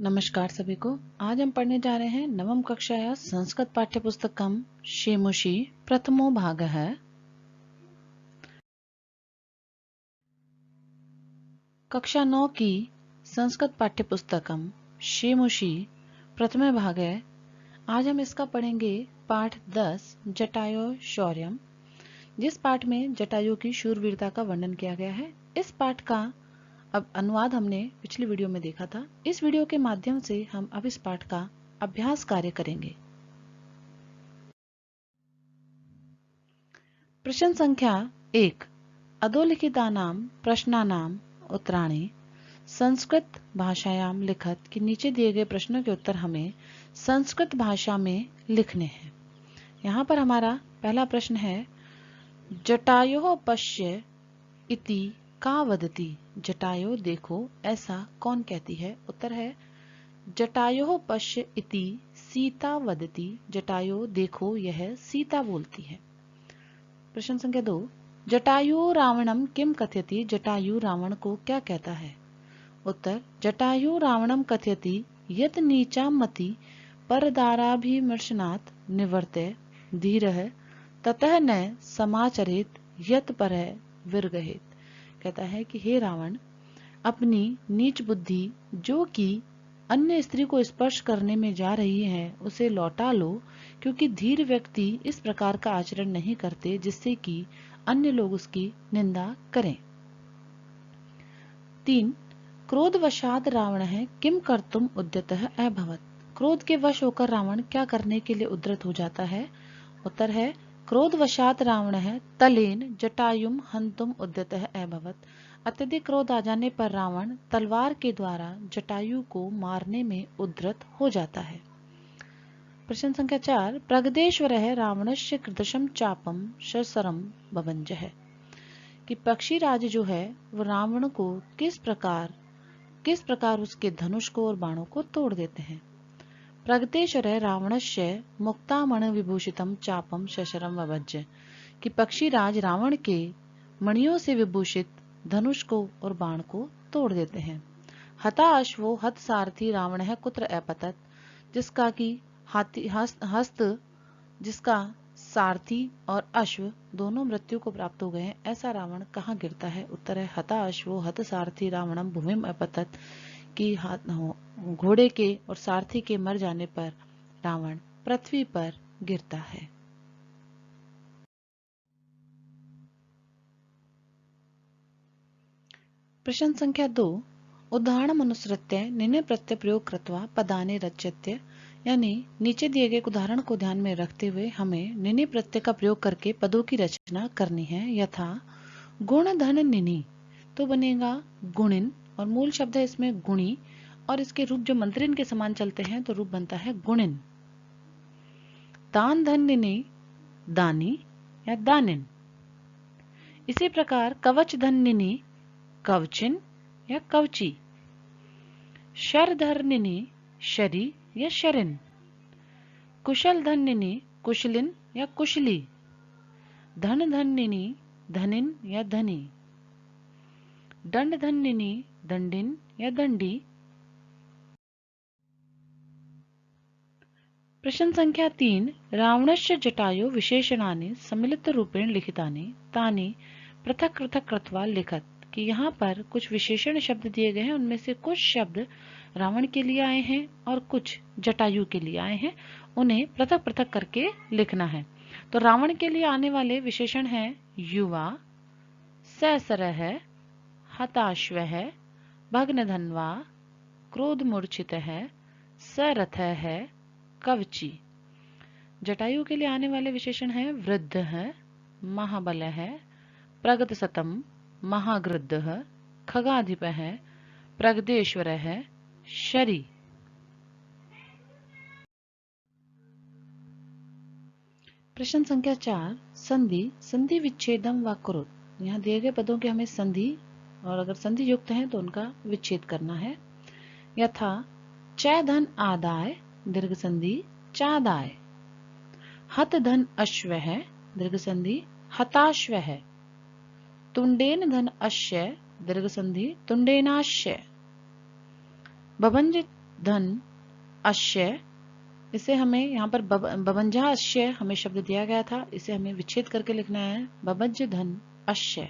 नमस्कार सभी को। आज हम पढ़ने जा रहे हैं नवम कक्षाया संस्कृत पाठ्य पुस्तकम शेमुषी प्रथमो भाग है। कक्षा 9 की संस्कृत पाठ्य पुस्तकम शेमुषी प्रथम भाग है। आज हम इसका पढ़ेंगे पाठ 10 जटायु शौर्यम, जिस पाठ में जटायु की शूरवीरता का वर्णन किया गया है। इस पाठ का अब अनुवाद हमने पिछली वीडियो में देखा था। इस वीडियो के माध्यम से हम अब इस पाठ का अभ्यास कार्य करेंगे। प्रश्न संख्या 1। अधोलिखितानां प्रश्नानां उत्तराणि संस्कृत भाषायां लिखत कि नीचे दिए गए प्रश्नों के उत्तर हमें संस्कृत भाषा में लिखने हैं। यहाँ पर हमारा पहला प्रश्न है, जटायो पश्य इति का वदति। जटायो देखो ऐसा कौन कहती है। उत्तर है, जटायो पश्य इति सीता वदति। जटायो देखो यह सीता बोलती है। प्रश्न संख्या 2। जटायु रावणम किम कथयति। जटायु रावण को क्या कहता है। उत्तर, जटायु रावणम कथयति यत नीचा मति परदाराभिमर्शनात् निवर्ते धीरः ततः न समाचरेत यत परः विरगहेत। कहता है कि हे रावण, अपनी नीच बुद्धि जो कि अन्य स्त्री को स्पर्श करने में जा रही है उसे लौटा लो, क्योंकि धीर व्यक्ति इस प्रकार का आचरण नहीं करते जिससे कि अन्य लोग उसकी निंदा करें। 3। क्रोधवशाद रावण है किम कर्तुम उद्यतः अभवत। क्रोध के वश होकर रावण क्या करने के लिए उद्यत हो जाता है। उत्तर है, क्रोधवशात रावण है तलेन जटायुम हंतुम उद्यतः अभवत। अत्यधिक क्रोध आ जाने पर रावण तलवार के द्वारा जटायु को मारने में उद्यत हो जाता है। प्रश्न संख्या 4। प्रगदेश्वरः रावणस्य कृतशम चापम शरसरम बभंजः। कि पक्षीराज जो है वो रावण को किस प्रकार उसके धनुष को और बाणों को तोड़ देते हैं। प्रगतेश्वर रावणस्य मुक्तामण विभूषितम चापम शशरम वभज्ज। कि पक्षीराज रावण के मणियों से विभूषित धनुष को और बाण को तोड़ देते हैं। हता अश्वो हत सारथी रावण है कुत्र अपतत। जिसका कि हाथी हस्त जिसका सारथी और अश्व दोनों मृत्यु को प्राप्त हो गए हैं, ऐसा रावण कहाँ गिरता है। उत्तर है, हता अश्वो हत सारथी रावणम भूमिम अपतत। कि घोड़े के और सारथी के मर जाने पर रावण पृथ्वी पर गिरता है। प्रश्न संख्या 2। उदाहरणम अनुसृत्य निने प्रत्यय प्रयोग कृत्वा पदानि रच्यते। यानी नीचे दिए गए उदाहरण को ध्यान में रखते हुए हमें निने प्रत्यय का प्रयोग करके पदों की रचना करनी है। यथा गुण धन निनी तो बनेगा गुणिन, और मूल शब्द है इसमें गुणी, और इसके रूप जो मंत्रिन के समान चलते हैं तो रूप बनता है गुणिन। दान धन निनी दानी या दानिन। इसी प्रकार कवच धन निनी कवचिन या कवची। शर धरनिनी शरी या शरिन। कुशल धन्यनी कुशलिन या कुशली। धन धन्यनी धनिन या धनी। दंड धन्यनी दंडिन या दंडी। प्रश्न संख्या 3। रावणस्य जटायु विशेषणानि सम्मिलित रूपेण लिखितानि तानि पृथक पृथक कृत्वा लिखत। कि यहाँ पर कुछ विशेषण शब्द दिए गए हैं, उनमें से कुछ शब्द रावण के लिए आए हैं और कुछ जटायु के लिए आए हैं, उन्हें पृथक पृथक करके लिखना है। तो रावण के लिए आने वाले विशेषण हैं युवा, सैसरः, हताश्वः, भग्नधन्वा, क्रोधमूर्छितः, सरथः, कवची। जटायु के लिए आने वाले विशेषण हैं वृद्धः, महाबलः, प्रगतसतम, महागृद्धः, खगाधिपः, प्रगदेश्वरः, शरी। प्रश्न संख्या 4। संधि संधि विच्छेदम व कुरुत। यहाँ दिए गए पदों के हमें संधि और अगर संधि युक्त हैं तो उनका विच्छेद करना है। यथा च धन आदाय दीर्घ संधि चादाय। हत धन अश्व है दीर्घ संधि हताश्व है। तुंडेन धन अश्य दीर्घ संधि तुंडेनाश्य। भभंज धन अश्य, इसे हमें यहाँ पर बबंजा अश्य हमें शब्द दिया गया था, इसे हमें विच्छेद करके लिखना है बबज धन अश्य।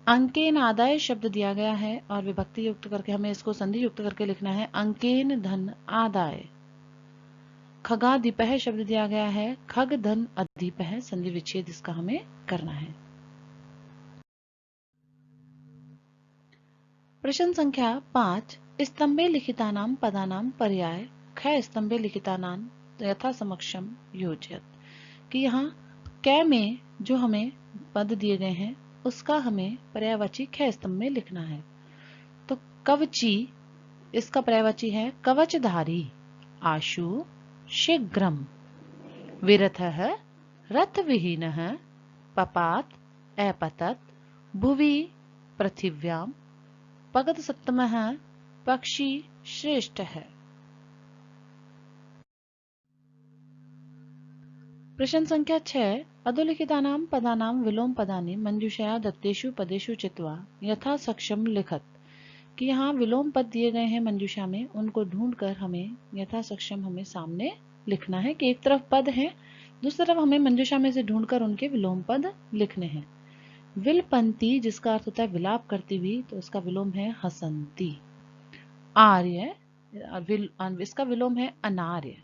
अंकेन आदाय शब्द दिया गया है और विभक्ति युक्त करके हमें इसको संधि युक्त करके लिखना है अंकेन धन आदाय। खगाधिपः शब्द दिया गया है, खग धन अधिपः, संधि विच्छेद इसका हमें करना है। प्रश्न संख्या 5, स्तंभे लिखितानां पदानां पर्याय ख स्तंभे लिखितानां यथा समक्षम योजयत, कि यहाँ कै में जो हमें पद दिए गए हैं उसका हमें पर्यायवाची ख स्तंभ में लिखना है। तो कवची, इसका पर्यायवाची है कवचधारी, आशु शीघ्रम, विरथः रथविहीनः, पपात अपतत, भुवि पृथिव्याम, पगत सप्तमः पक्षी श्रेष्ठ है। प्रश्न संख्या 6, अधोलिखितानां पदानां विलोम पदानि मंजूषया दत्तेषु पदेषु चित्वा यथा सक्षम लिखत, कि यहाँ विलोम पद दिए गए हैं मंजूषा में, उनको ढूंढकर हमें यथा सक्षम हमें सामने लिखना है, कि एक तरफ पद है, दूसरी तरफ हमें मंजूषा में से ढूंढकर उनके विलोम पद लिखने हैं। विलपंती जिसका अर्थ होता है विलाप करती हुई, तो उसका विलोम है हसंती। आर्य, इसका विलोम है अनार्य।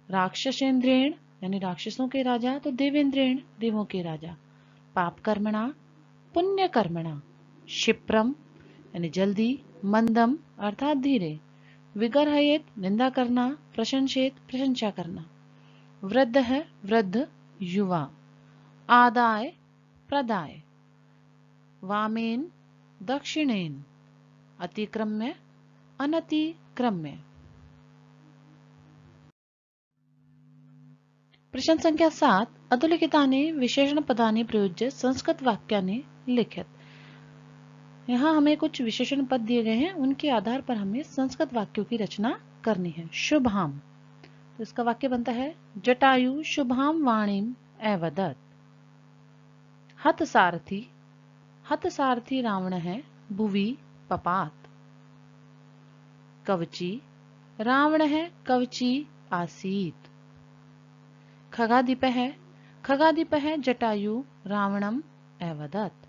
राक्षसेंद्रेण यानी राक्षसों के राजा, तो देवेंद्रेण देवों के राजा। पाप कर्मणा पुण्य कर्मणा, क्षिप्रम यानी जल्दी, मंदम अर्थात धीरे, विगर्हयेत निंदा करना, प्रशंसेत प्रशंसा करना, वृद्ध है वृद्ध युवा, आदाय प्रदाय, वामेन दक्षिणेन, अतिक्रम्य अनतिक्रम्य। प्रश्न संख्या 7, अधोलिखितानि विशेषण पदानि प्रयुज्य संस्कृत वाक्यानि लिखित, यहाँ हमें कुछ विशेषण पद दिए गए हैं, उनके आधार पर हमें संस्कृत वाक्यों की रचना करनी है। शुभाम, तो इसका वाक्य बनता है जटायु शुभाम वाणीम अवदत्। हतसारथी, हतसारथी रावण है, भुवि पपात। कवची, रावण है कवची आसीत। खगाधिपः, खगाधिपः जटायु रावणम अवदत्।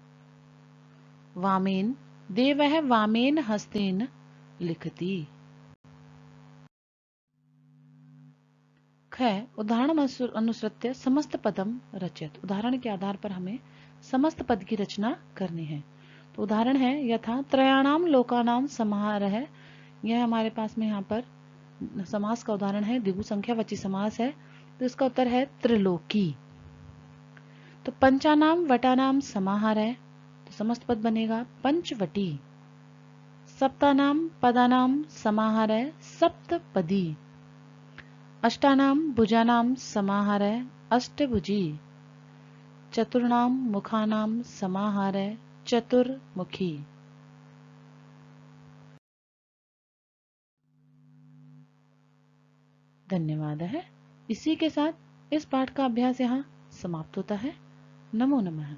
वामेन, देवः वामेन हस्तेन लिखति। ख, उदाहरण अनुसृत्य समस्त पदम रचयत, उदाहरण के आधार पर हमें समस्त पद की रचना करनी है। तो उदाहरण है यथा त्रयाणाम लोकानाम समाहारः, यह हमारे पास में यहाँ पर समास का उदाहरण है, द्विगु संख्यावाची समास है, तो इसका उत्तर है त्रिलोकी। तो पंचानाम वटानाम समाहार है, तो समस्त पद बनेगा पंचवटी। सप्तानाम पदानाम समाहार है, सप्तपदी। अष्टानाम भुजानाम समाहार है, अष्टभुजी। चतुर्णाम मुखानाम समाहार है, चतुर्मुखी। धन्यवाद है। इसी के साथ इस पाठ का अभ्यास यहाँ समाप्त होता है। नमो नमः।